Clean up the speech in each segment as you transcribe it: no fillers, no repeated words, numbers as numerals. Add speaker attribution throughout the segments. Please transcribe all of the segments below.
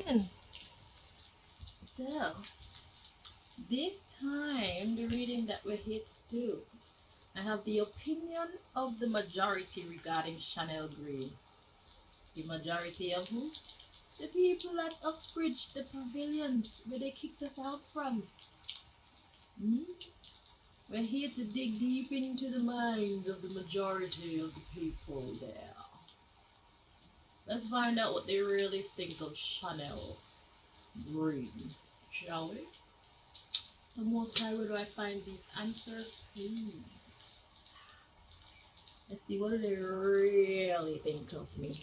Speaker 1: in. So, this time, the reading that we're here to do, I have the opinion of the majority regarding Chanel Green. The majority of who? The people at Uxbridge, the pavilions where they kicked us out from. Hmm? We're here to dig deep into the minds of the majority of the people there. Let's find out what they really think of Chanel Green, shall we? So, Most High, where do I find these answers, please? Let's see, what do they really think of me?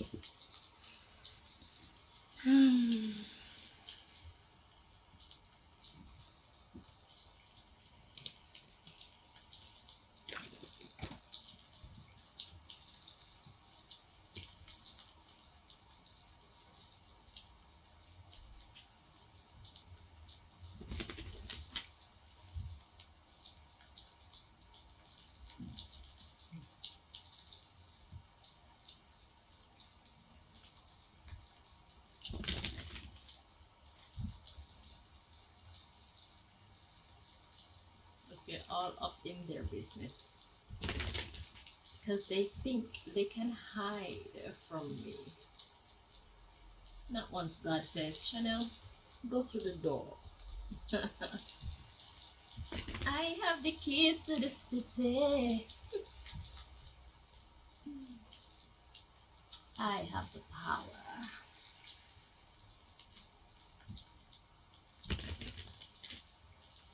Speaker 1: Let's get all up in their business. Because they think they can hide from me. Not once God says, Chanel, go through the door. I have the keys to the city. I have the power.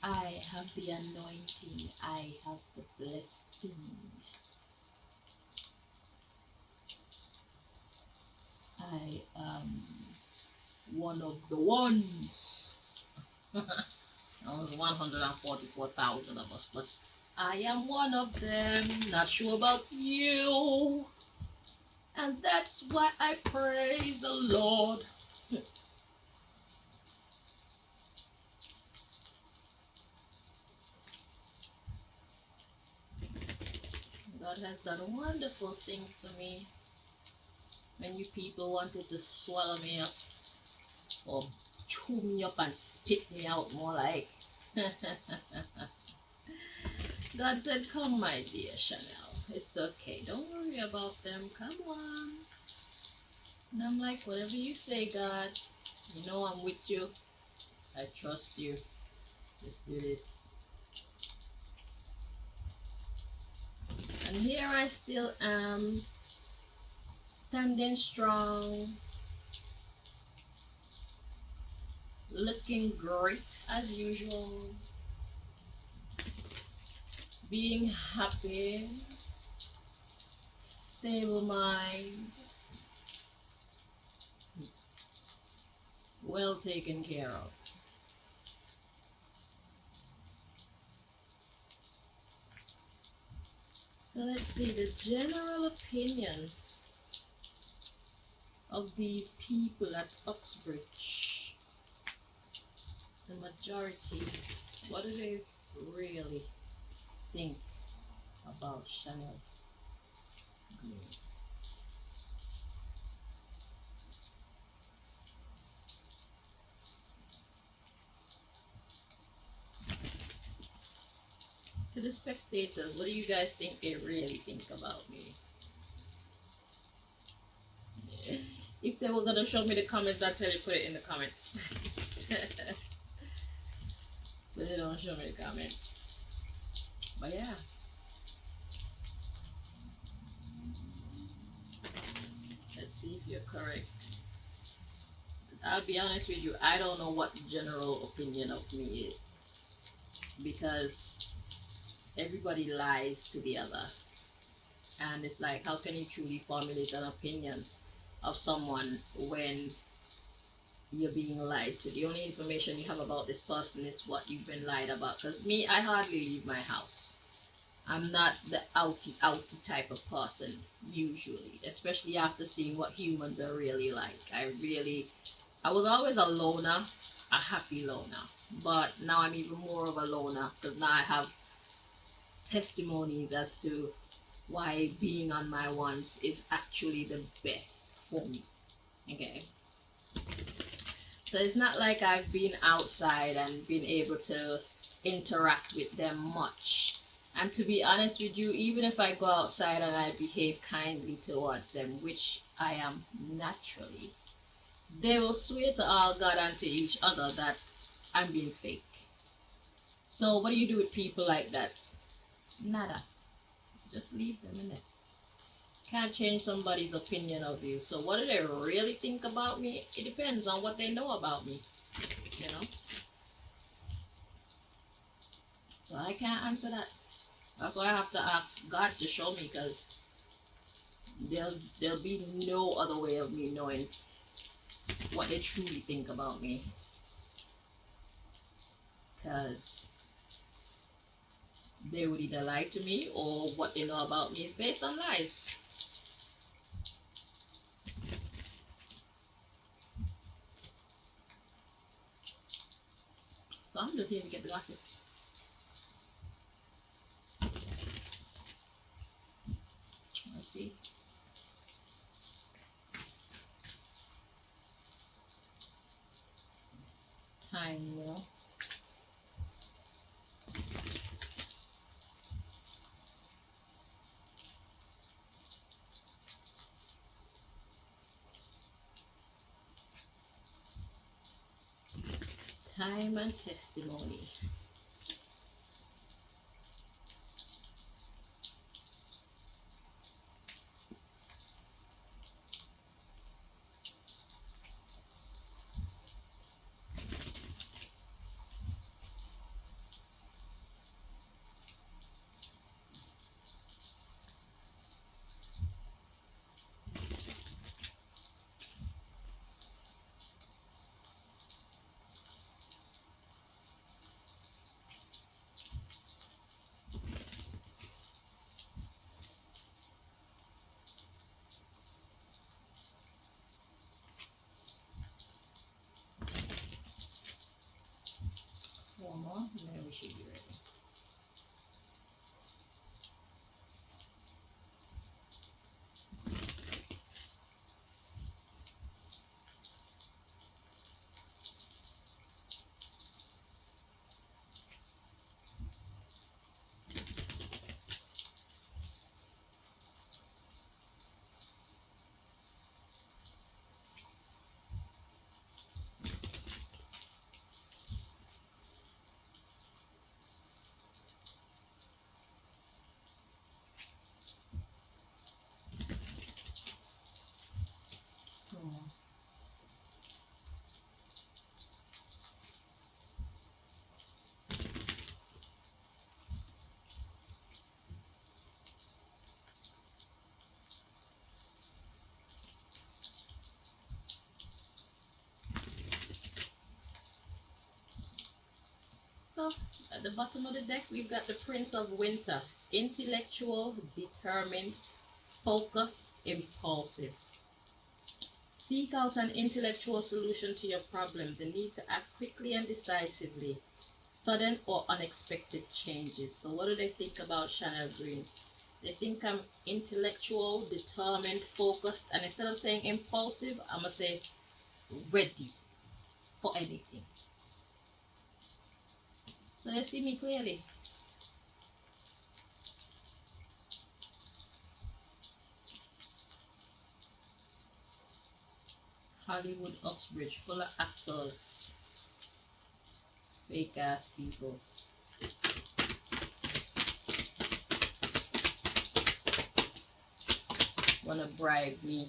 Speaker 1: I have the anointing. I have the blessing. I am one of the ones. There's 144,000 of us, but I am one of them. Not sure about you. And that's why I praise the Lord. God has done wonderful things for me. When you people wanted to swallow me up or chew me up and spit me out more like. God said, come my dear Chanel. It's okay. Don't worry about them. Come on. And I'm like, whatever you say, God. You know I'm with you. I trust you. Let's do this. And here I still am, standing strong, looking great as usual, being happy, stable mind, well taken care of. So let's see the general opinion of these people at Uxbridge. The majority, what do they really think about Chanel Green? To the spectators, what do you guys think they really think about me? If they were gonna show me the comments, I'd tell you put it in the comments. But they don't show me the comments. But yeah. Let's see if you're correct. I'll be honest with you, I don't know what the general opinion of me is. Because everybody lies to the other. And it's like, how can you truly formulate an opinion of someone when you're being lied to? The only information you have about this person is what you've been lied about. Because me, I hardly leave my house. I'm not the outy type of person, usually. Especially after seeing what humans are really like. I was always a loner, a happy loner. But now I'm even more of a loner because now I have testimonies as to why being on my ones is actually the best for me. Okay. So it's not like I've been outside and been able to interact with them much. And to be honest with you, even if I go outside and I behave kindly towards them, which I am naturally, they will swear to all God and to each other that I'm being fake. So what do you do with people like that? Nada. Just leave them in it. Can't change somebody's opinion of you. So what do they really think about me? It depends on what they know about me. You know? So I can't answer that. That's why I have to ask God to show me, because there'll be no other way of me knowing what they truly think about me. Because they would either lie to me, or what they know about me is based on lies. So I'm just here to get the gossip. Let's see. Time, you know. Time and testimony. One more, and then we should be ready. Two more. So at the bottom of the deck, we've got the Prince of Winter. Intellectual, determined, focused, impulsive. Seek out an intellectual solution to your problem. The need to act quickly and decisively. Sudden or unexpected changes. So what do they think about Chanel Green? They think I'm intellectual, determined, focused, and instead of saying impulsive, I'm going to say ready for anything. So they see me clearly. Hollywood Uxbridge, full of actors. Fake ass people. Wanna bribe me.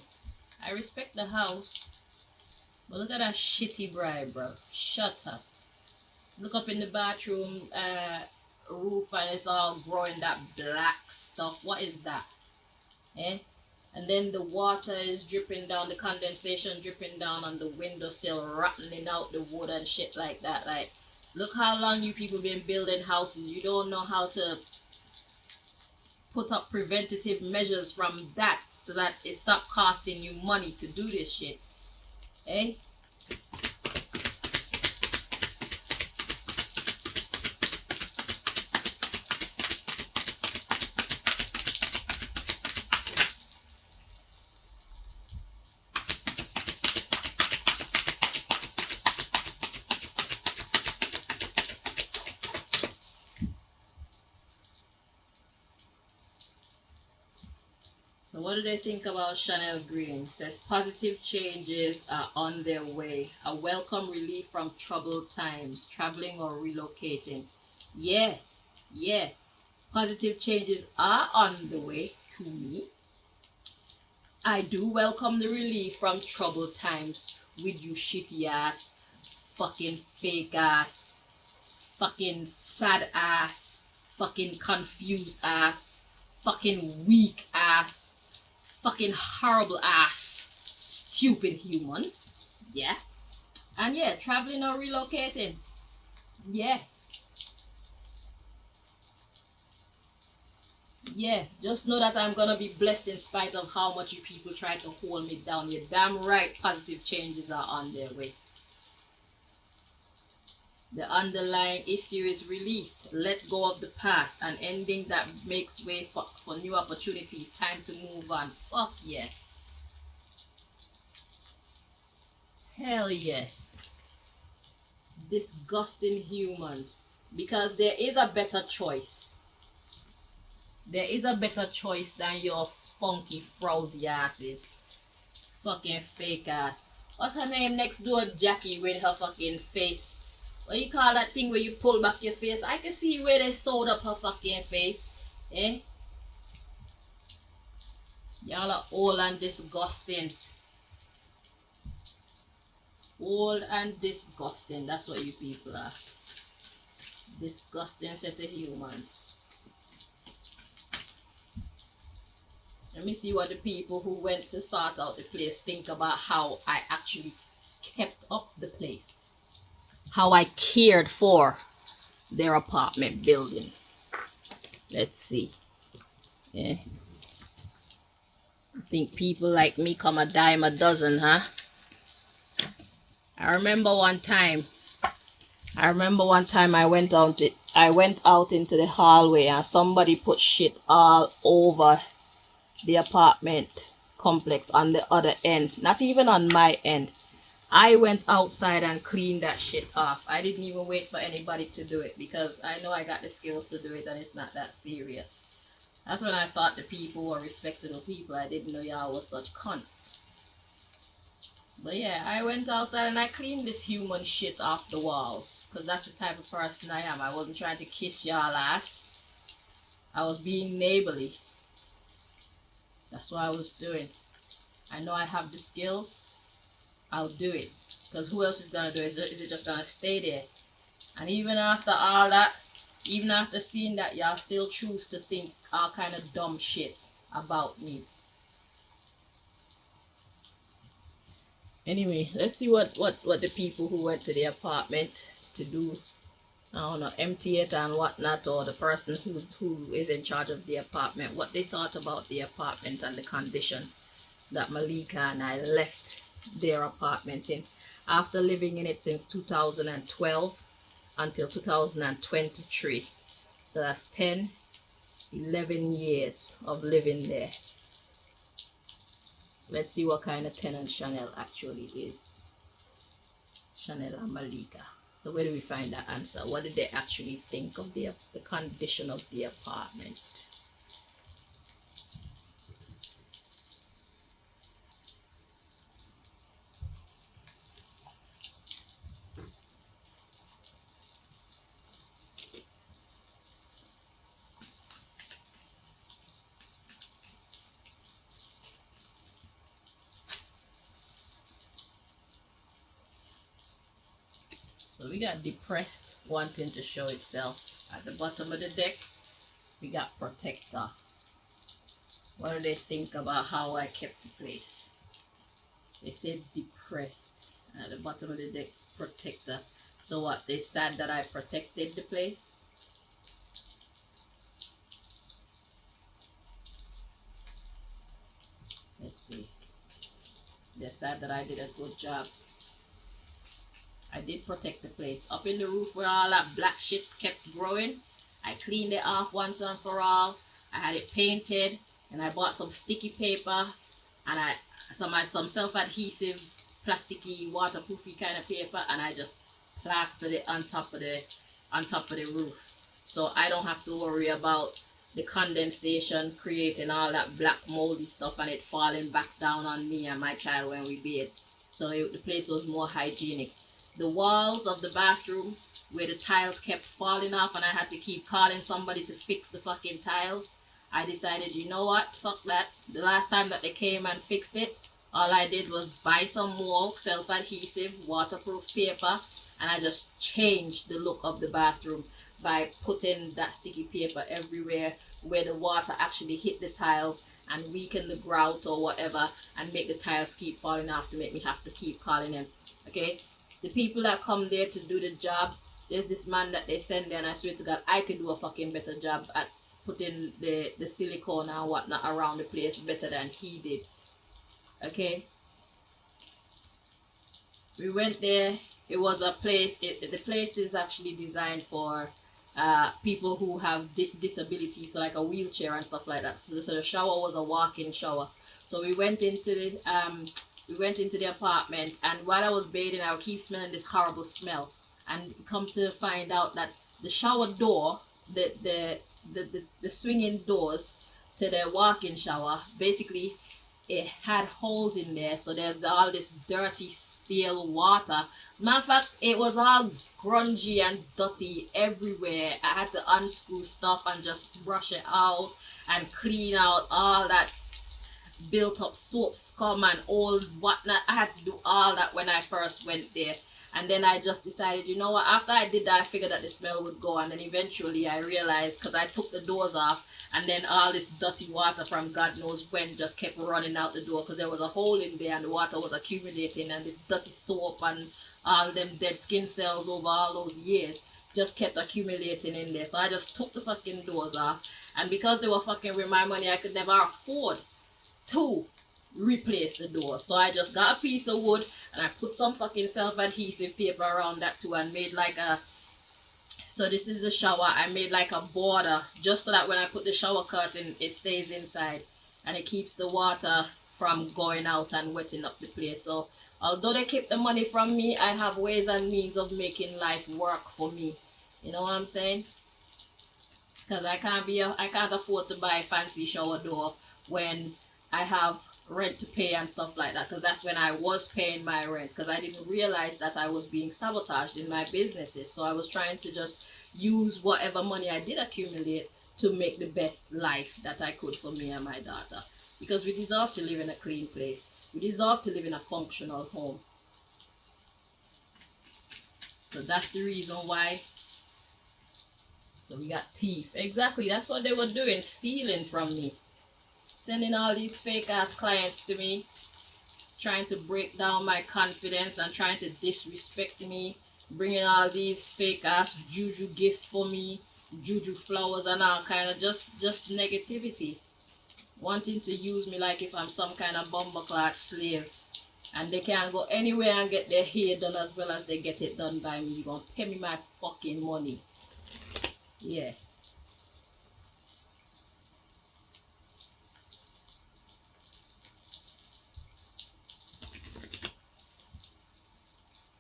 Speaker 1: I respect the house, but look at that shitty bribe, bro. Shut up. Look up in the bathroom roof and it's all growing that black stuff. What is that? Eh? And then the water is dripping down, the condensation dripping down on the windowsill, rattling out the wood and shit like that. Like, look how long you people been building houses. You don't know how to put up preventative measures from that so that it stop costing you money to do this shit. Eh? So what do they think about Chanel Green? It says positive changes are on their way. A welcome relief from troubled times, traveling or relocating. Yeah, yeah. Positive changes are on the way to me. I do welcome the relief from troubled times with you shitty ass, fucking fake ass, fucking sad ass, fucking confused ass, fucking weak ass, fucking horrible ass, stupid humans. Yeah. And yeah, traveling or relocating. Yeah. Yeah, just know that I'm gonna be blessed in spite of how much you people try to hold me down. You're damn right, positive changes are on their way. The underlying issue is release, let go of the past, an ending that makes way for new opportunities. Time to move on. Fuck yes. Hell yes. Disgusting humans. Because there is a better choice. There is a better choice than your funky, frowsy asses. Fucking fake ass. What's her name next door? Jackie with her fucking face. What you call that thing where you pull back your face? I can see where they sewed up her fucking face. Eh? Y'all are old and disgusting. Old and disgusting. That's what you people are. Disgusting set of humans. Let me see what the people who went to sort out the place think about how I actually kept up the place. How I cared for their apartment building. Let's see. Yeah. I think people like me come a dime a dozen, huh? I remember one time I went out into the hallway and somebody put shit all over the apartment complex on the other end, not even on my end. I went outside and cleaned that shit off. I didn't even wait for anybody to do it because I know I got the skills to do it and it's not that serious. That's when I thought the people were respectable people. I didn't know y'all was such cunts. But yeah, I went outside and I cleaned this human shit off the walls because that's the type of person I am. I wasn't trying to kiss y'all ass. I was being neighborly. That's what I was doing. I know I have the skills. I'll do it. Because who else is going to do it? Is it just going to stay there? And even after all that, even after seeing that, y'all still choose to think all kind of dumb shit about me. Anyway, let's see what the people who went to the apartment to do, I don't know, empty it and whatnot, or the person who is in charge of the apartment, what they thought about the apartment and the condition that Malika and I left their apartment in after living in it since 2012 until 2023. So that's 11 years of living there. Let's see what kind of tenant Chanel actually is. Chanel and Malika. So where do we find that answer? What did they actually think of the condition of the apartment? So we got depressed, wanting to show itself. At the bottom of the deck, we got protector. What do they think about how I kept the place? They said depressed. At the bottom of the deck, protector. So what, they said that I protected the place? Let's see. They said that I did a good job. I did protect the place. Up in the roof where all that black shit kept growing, I cleaned it off once and for all. I had it painted, and I bought some sticky paper and some self-adhesive, plasticky, waterproofy kind of paper, and I just plastered it on top of the roof. So I don't have to worry about the condensation creating all that black moldy stuff and it falling back down on me and my child when we bathed. So the place was more hygienic. The walls of the bathroom where the tiles kept falling off and I had to keep calling somebody to fix the fucking tiles. I decided, you know what, fuck that. The last time that they came and fixed it, all I did was buy some more self-adhesive waterproof paper and I just changed the look of the bathroom by putting that sticky paper everywhere where the water actually hit the tiles and weaken the grout or whatever and make the tiles keep falling off to make me have to keep calling them. Okay, it's the people that come there to do the job. There's this man that they send there and I swear to God I could do a fucking better job at putting the silicone and whatnot around the place better than he did. Okay, we went there. It was a place, the place is actually designed for people who have disabilities, so like a wheelchair and stuff like that. So the shower was a walk-in shower. So we went into the apartment, and while I was bathing I would keep smelling this horrible smell, and come to find out that the shower door, the swinging doors to the walk-in shower, basically it had holes in there, so there's all this dirty stale water. Matter of fact, it was all grungy and dirty everywhere. I had to unscrew stuff and just brush it out and clean out all that built up soap scum and old whatnot. I had to do all that when I first went there. And then I just decided, you know what, after I did that I figured that the smell would go, and then eventually I realized, because I took the doors off, and then all this dirty water from God knows when just kept running out the door because there was a hole in there and the water was accumulating, and the dirty soap and all them dead skin cells over all those years just kept accumulating in there. So I just took the fucking doors off, and because they were fucking with my money I could never afford to replace the door. So I just got a piece of wood and I put some fucking self-adhesive paper around that too and made like a, so this is the shower, I made like a border just so that when I put the shower curtain it stays inside and it keeps the water from going out and wetting up the place. So although they keep the money from me, I have ways and means of making life work for me. You know what I'm saying? Because I can't afford to buy a fancy shower door when I have rent to pay and stuff like that, because that's when I was paying my rent, because I didn't realize that I was being sabotaged in my businesses. So I was trying to just use whatever money I did accumulate to make the best life that I could for me and my daughter, because we deserve to live in a clean place. We deserve to live in a functional home. So that's the reason why. So we got thief. Exactly, that's what they were doing, stealing from me. Sending all these fake ass clients to me, trying to break down my confidence and trying to disrespect me, bringing all these fake ass juju gifts for me, juju flowers and all kind of just negativity, wanting to use me like if I'm some kind of bumbleclad slave, and they can't go anywhere and get their hair done as well as they get it done by me. You're gonna pay me my fucking money. Yeah.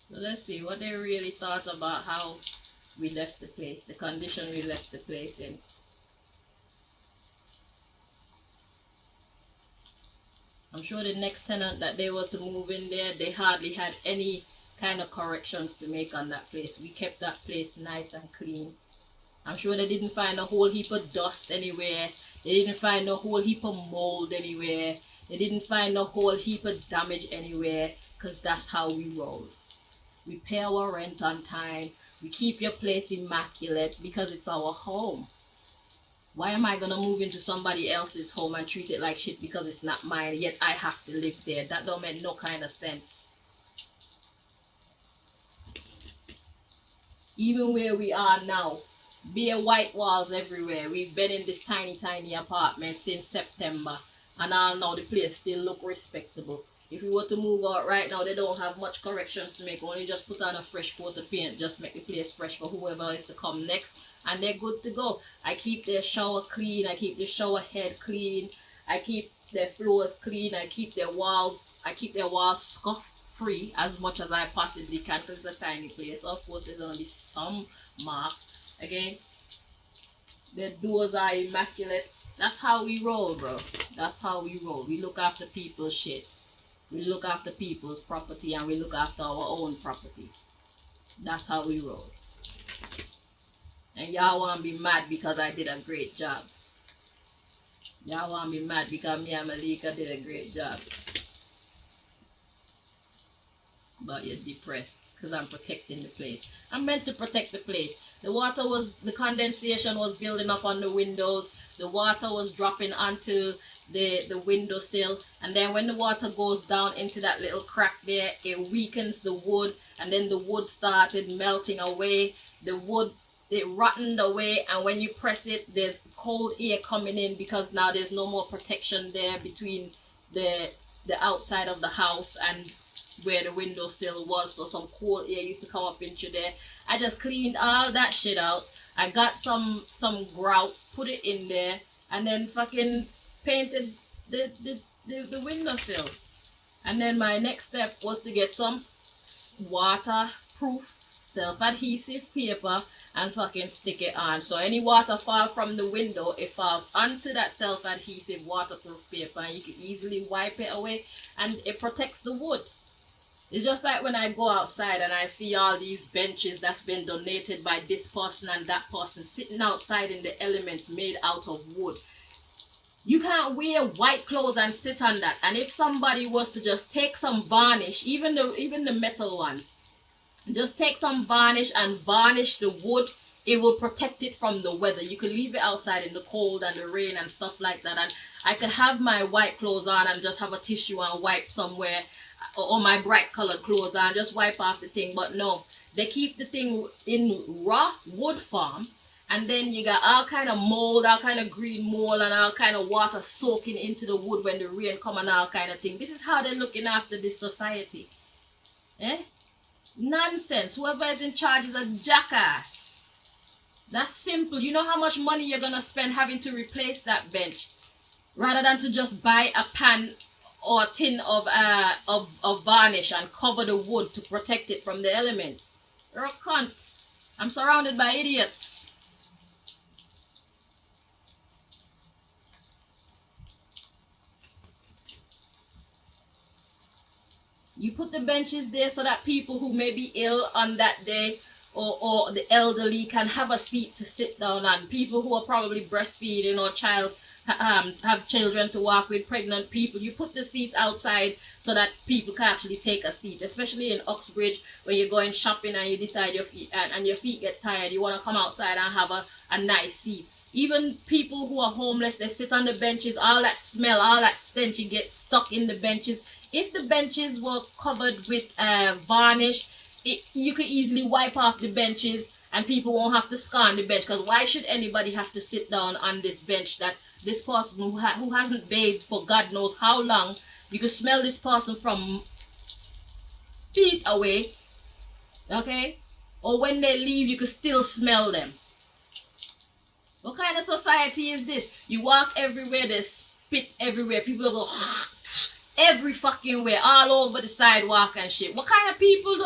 Speaker 1: So let's see what they really thought about how we left the place, the condition we left the place in. I'm sure the next tenant that they was to move in there, they hardly had any kind of corrections to make on that place. We kept that place nice and clean. I'm sure they didn't find a whole heap of dust anywhere. They didn't find a whole heap of mold anywhere. They didn't find a whole heap of damage anywhere, because that's how we roll. We pay our rent on time. We keep your place immaculate because it's our home. Why am I going to move into somebody else's home and treat it like shit because it's not mine, yet I have to live there? That don't make no kind of sense. Even where we are now, bare white walls everywhere. We've been in this tiny apartment since September, and all now the place still look respectable. If we were to move out right now, they don't have much corrections to make. Only just put on a fresh coat of paint, just make the place fresh for whoever is to come next, and they're good to go. I keep their shower clean. I keep the shower head clean. I keep their floors clean. I keep their walls scuff free as much as I possibly can, because it's a tiny place. So of course, there's gonna be some marks. Again, The doors are immaculate. That's how we roll, bro. That's how we roll. We look after people's shit. We look after people's property and we look after our own property. That's how we roll. And y'all want to be mad because I did a great job. Y'all want to be mad because me and Malika did a great job. But you're depressed because I'm protecting the place. I'm meant to protect the place. The condensation was building up on the windows. The water was dropping onto the windowsill, and then when the water goes down into that little crack there, it weakens the wood, and then the wood started melting away. The wood, it rotted away, and when you press it, there's cold air coming in because now there's no more protection there between the outside of the house and where the windowsill was, so some cold air used to come up into there. I just cleaned all that shit out. I got some grout, put it in there, and then fucking painted the windowsill. And then my next step was to get some waterproof self-adhesive paper and fucking stick it on. So any water fall from the window, it falls onto that self-adhesive waterproof paper and you can easily wipe it away and it protects the wood. It's just like when I go outside and I see all these benches that's been donated by this person and that person sitting outside in the elements made out of wood. You can't wear white clothes and sit on that. And if somebody was to just take some varnish, even the metal ones, just take some varnish and varnish the wood, it will protect it from the weather. You could leave it outside in the cold and the rain and stuff like that. And I could have my white clothes on and just have a tissue and wipe somewhere, or my bright colored clothes on, just wipe off the thing. But no, they keep the thing in raw wood form, and then you got all kind of mold, all kind of green mold, and all kind of water soaking into the wood when the rain come and all kind of thing. This is how they're looking after this society. Nonsense. Whoever is in charge is a jackass. That's simple. You know how much money you're gonna spend having to replace that bench, rather than to just buy a pan or a tin of varnish and cover the wood to protect it from the elements. You're a cunt. I'm surrounded by idiots. You put the benches there so that people who may be ill on that day, or the elderly, can have a seat to sit down on. People who are probably breastfeeding or have children to walk with, pregnant people. You put the seats outside so that people can actually take a seat, especially in Uxbridge when you're going shopping and you decide your feet get tired. You want to come outside and have a nice seat. Even people who are homeless, they sit on the benches. All that smell, all that stench, it gets stuck in the benches. If the benches were covered with varnish, you could easily wipe off the benches and people won't have to scan the bench. Because why should anybody have to sit down on this bench that this person who hasn't bathed for God knows how long? You could smell this person from feet away, okay? Or when they leave, you could still smell them. What kind of society is this? You walk everywhere, there's spit everywhere. People go every fucking way, all over the sidewalk and shit. What kind of people do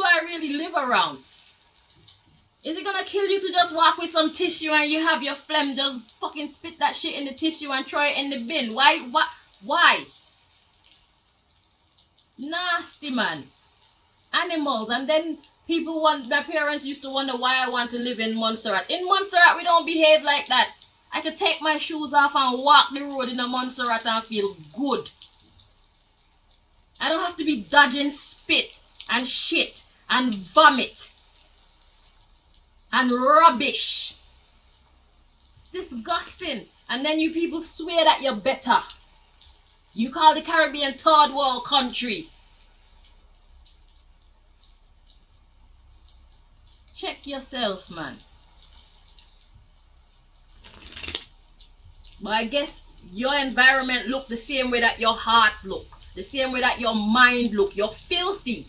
Speaker 1: I really live around? Is it gonna kill you to just walk with some tissue and you have your phlegm, just fucking spit that shit in the tissue and throw it in the bin? Why? Why? Nasty, man. Animals. And then my parents used to wonder why I want to live in Montserrat. In Montserrat, we don't behave like that. I could take my shoes off and walk the road in a Montserrat and feel good. I don't have to be dodging spit and shit and vomit and rubbish. It's disgusting. And then you people swear that you're better. You call the Caribbean third world country. Check yourself, man. But I guess your environment look the same way that your heart look. The same way that your mind look. You're filthy.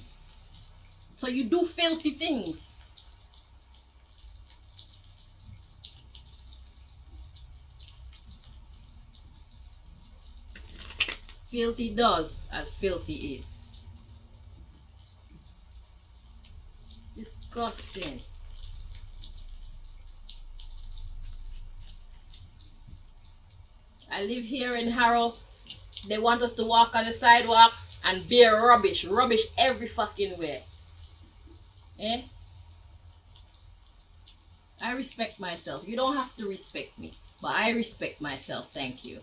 Speaker 1: So you do filthy things. Filthy does as filthy is. Disgusting. I live here in Harrow. They want us to walk on the sidewalk and bear rubbish every fucking way. Eh? I respect myself. You don't have to respect me, but I respect myself. Thank you.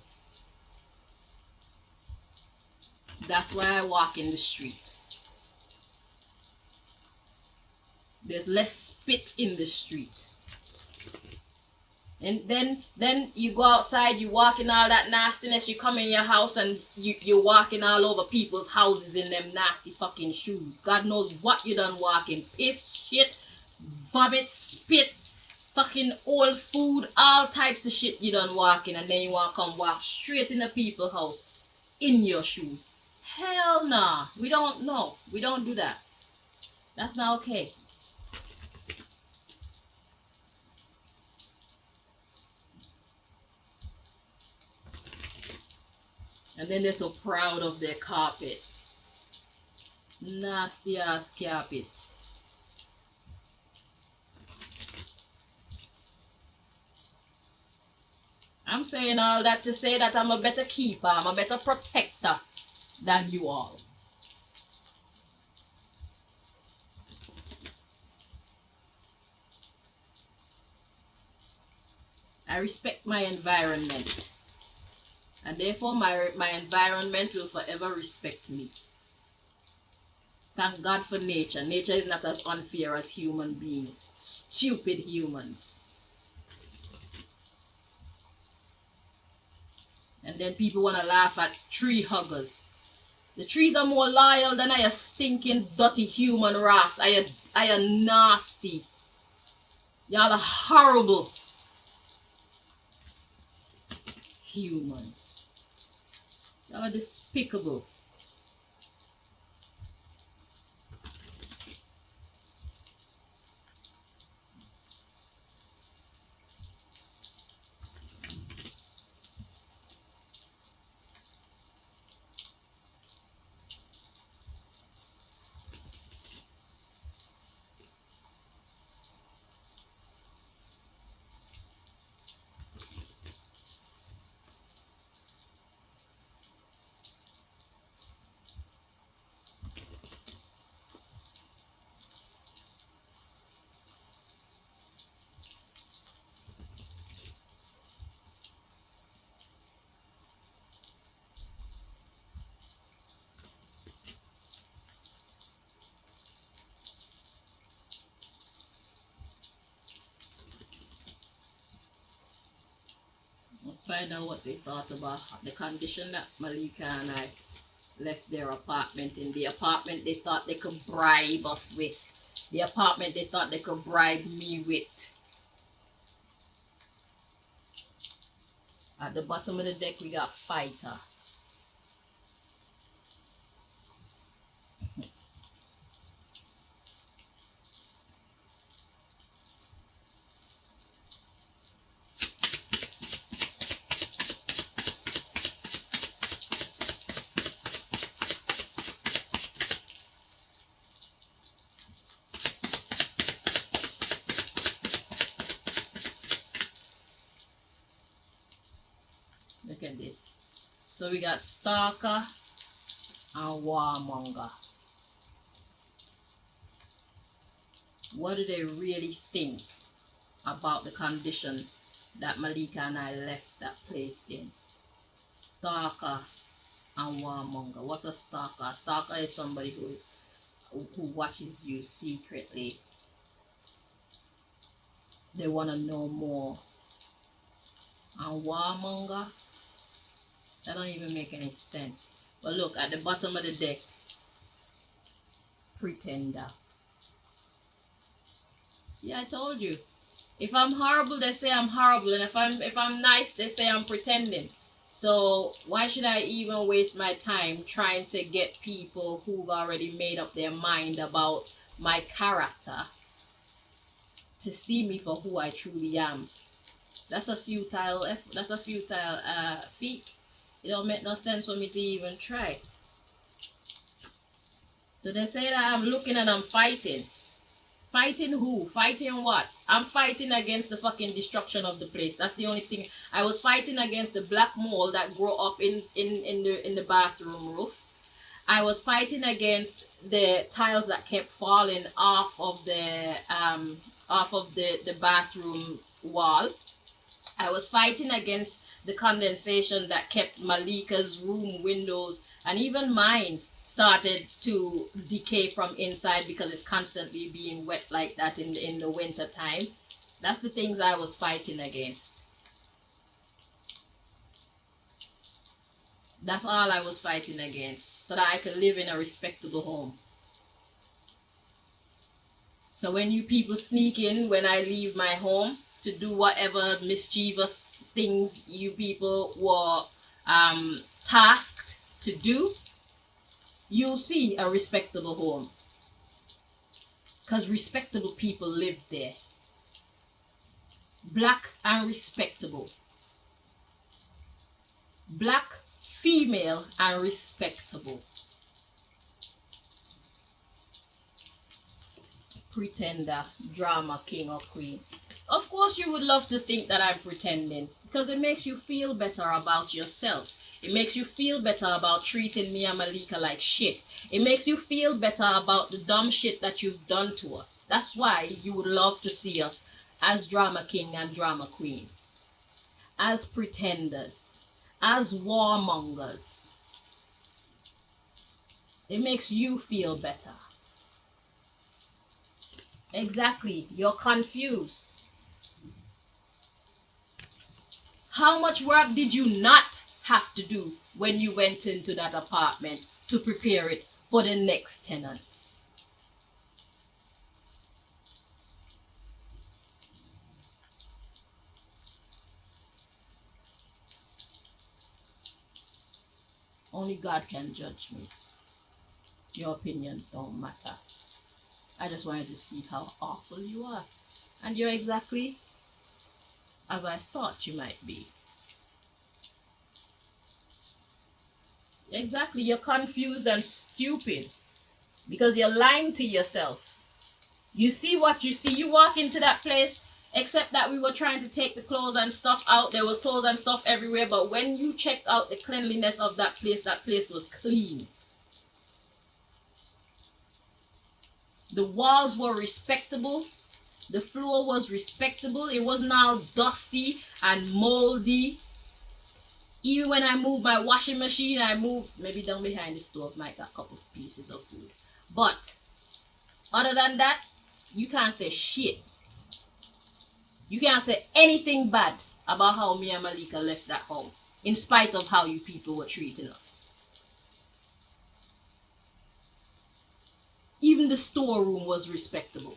Speaker 1: That's why I walk in the street. There's less spit in the street. And then you go outside, you walk in all that nastiness, you come in your house and you're walking all over people's houses in them nasty fucking shoes. God knows what you done walking. Piss, shit, vomit, spit, fucking old food, all types of shit you done walking, and then you want to come walk straight in a people's house in your shoes. Hell nah. We don't know. We don't do that. That's not okay. And then they're so proud of their carpet. Nasty ass carpet. I'm saying all that to say that I'm a better keeper, I'm a better protector than you all. I respect my environment. And therefore my environment will forever respect me. Thank God for nature. Nature is not as unfair as human beings. Stupid humans. And then people want to laugh at tree huggers. The trees are more loyal than I a stinking dirty human race. I a nasty. Y'all are horrible humans. Y'all are despicable. Let's find out what they thought about the condition that Malika and I left their apartment in. The apartment they thought they could bribe us with. The apartment they thought they could bribe me with. At the bottom of the deck we got fighter. Look at this. So we got stalker and warmonger. What do they really think about the condition that Malika and I left that place in? Stalker and warmonger. What's a stalker? A stalker is somebody who watches you secretly. They want to know more. And warmonger, that don't even make any sense. But look, at the bottom of the deck, pretender. See, I told you. If I'm horrible, they say I'm horrible, and if I'm nice, they say I'm pretending. So why should I even waste my time trying to get people who've already made up their mind about my character to see me for who I truly am? That's a futile effort. That's a futile feat. It don't make no sense for me to even try. So they say that I'm looking and I'm fighting Fighting who? Fighting what? I'm fighting against the fucking destruction of the place. That's the only thing. I was fighting against the black mold that grew up in the bathroom roof. I was fighting against the tiles that kept falling off of the bathroom wall. I was fighting against the condensation that kept Malika's room windows and even mine started to decay from inside because it's constantly being wet like that in the winter time. That's the things I was fighting against. That's all I was fighting against, so that I could live in a respectable home. So when you people sneak in when I leave my home to do whatever mischievous things you people were tasked to do, you'll see a respectable home. Because respectable people live there. Black and respectable. Black, female, and respectable. Pretender, drama king or queen. Of course you would love to think that I'm pretending, because it makes you feel better about yourself. It makes you feel better about treating me and Malika like shit. It makes you feel better about the dumb shit that you've done to us. That's why you would love to see us as drama king and drama queen. As pretenders. As warmongers. It makes you feel better. Exactly. You're confused. How much work did you not have to do when you went into that apartment to prepare it for the next tenants? Only God can judge me. Your opinions don't matter. I just wanted to see how awful you are. And you're exactly as I thought you might be. Exactly, you're confused and stupid because you're lying to yourself. You see what you see. You walk into that place, except that we were trying to take the clothes and stuff out. There was clothes and stuff everywhere, but when you checked out the cleanliness of that place was clean. The walls were respectable. The floor was respectable. It was now dusty and moldy. Even when I moved my washing machine, I moved maybe down behind the stove, might got a couple pieces of food. But other than that, you can't say shit. You can't say anything bad about how me and Malika left that home, in spite of how you people were treating us. Even the storeroom was respectable.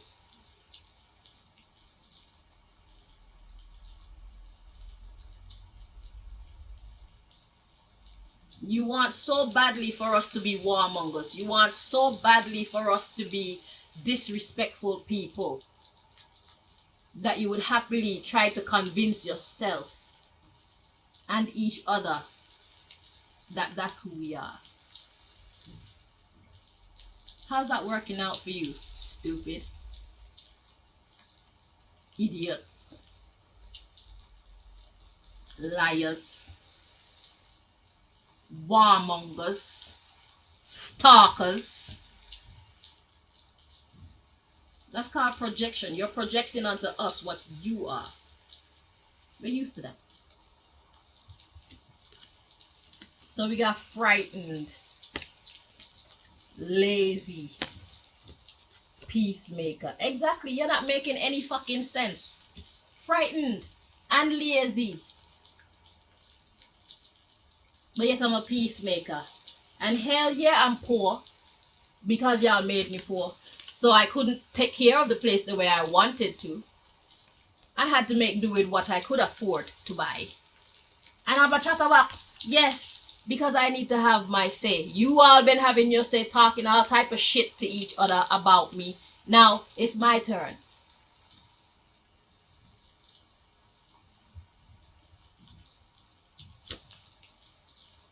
Speaker 1: You want so badly for us to be warmongers. You want so badly for us to be disrespectful people that you would happily try to convince yourself and each other that that's who we are. How's that working out for you, stupid? Idiots. Liars. Warmongers. Stalkers. That's called projection. You're projecting onto us what you are. We're used to that. So we got frightened, lazy, peacemaker. Exactly, you're not making any fucking sense. Frightened and lazy. But yet I'm a peacemaker. And hell yeah, I'm poor. Because y'all made me poor. So I couldn't take care of the place the way I wanted to. I had to make do with what I could afford to buy. And I'm a chatterbox. Yes, because I need to have my say. You all been having your say, talking all type of shit to each other about me. Now it's my turn.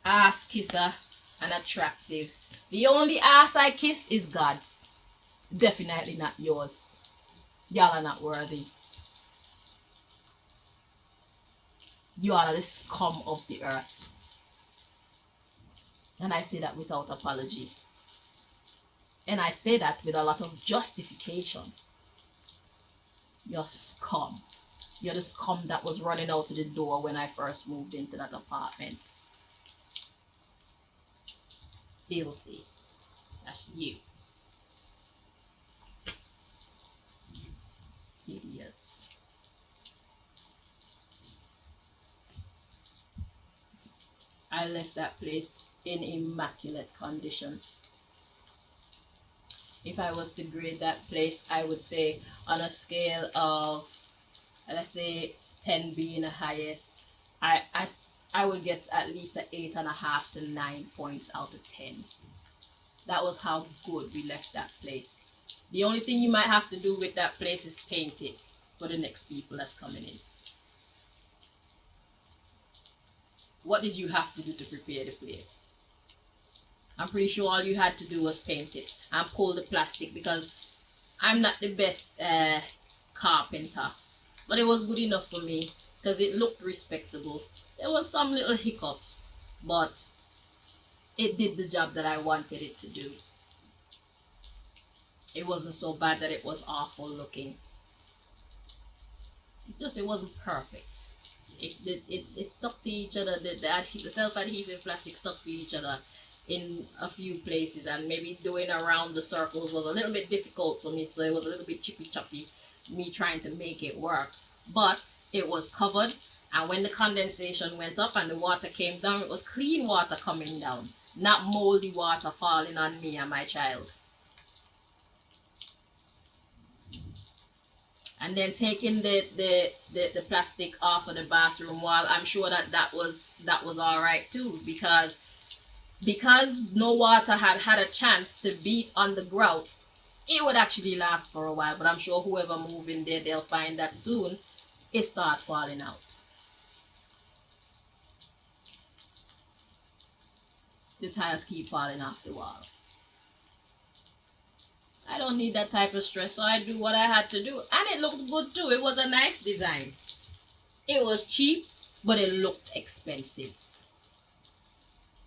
Speaker 1: Ass kisser and attractive. The only ass I kiss is God's. Definitely not yours. Y'all are not worthy. You are the scum of the earth. And I say that without apology. And I say that with a lot of justification. You're scum. You're the scum that was running out of the door when I first moved into that apartment. Filthy. That's you. Idiots. I left that place in immaculate condition. If I was to grade that place, I would say on a scale of, let's say 10 being the highest, I would get at least an 8.5 to 9 points out of 10. That was how good we left that place. The only thing you might have to do with that place is paint it for the next people that's coming in. What did you have to do to prepare the place? I'm pretty sure all you had to do was paint it and pull the plastic, because I'm not the best carpenter. But it was good enough for me because it looked respectable. There was some little hiccups, but it did the job that I wanted it to do. It wasn't so bad that it was awful looking. It's just, it wasn't perfect. It stuck to each other. The self-adhesive plastic stuck to each other in a few places, and maybe doing around the circles was a little bit difficult for me, so it was a little bit chippy choppy, me trying to make it work. But it was covered, and when the condensation went up and the water came down, it was clean water coming down, not moldy water falling on me and my child. And then taking the plastic off of the bathroom wall, I'm sure that was all right too, because no water had a chance to beat on the grout. It would actually last for a while, but I'm sure whoever move in there, they'll find that soon it start falling out. The tiles keep falling off the wall. I don't need that type of stress, so I do what I had to do. And it looked good too. It was a nice design. It was cheap, but it looked expensive.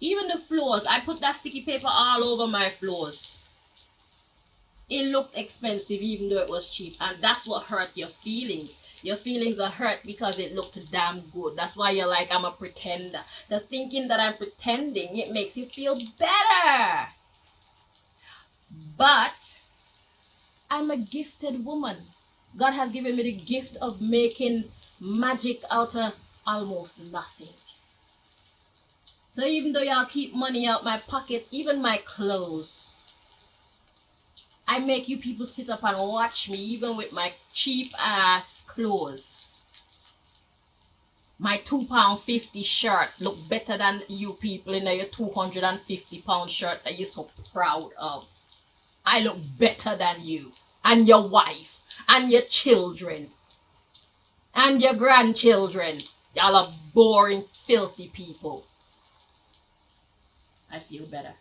Speaker 1: Even the floors, I put that sticky paper all over my floors. It looked expensive even though it was cheap. And that's what hurt your feelings. Your feelings are hurt because it looked damn good. That's why you're like, I'm a pretender. Because thinking that I'm pretending, it makes you feel better. But I'm a gifted woman. God has given me the gift of making magic out of almost nothing. So even though y'all keep money out my pocket, even my clothes, I make you people sit up and watch me even with my cheap ass clothes. My £2.50 shirt look better than you people in your £250 shirt that you're so proud of. I look better than you and your wife and your children and your grandchildren. Y'all are boring, filthy people. I feel better.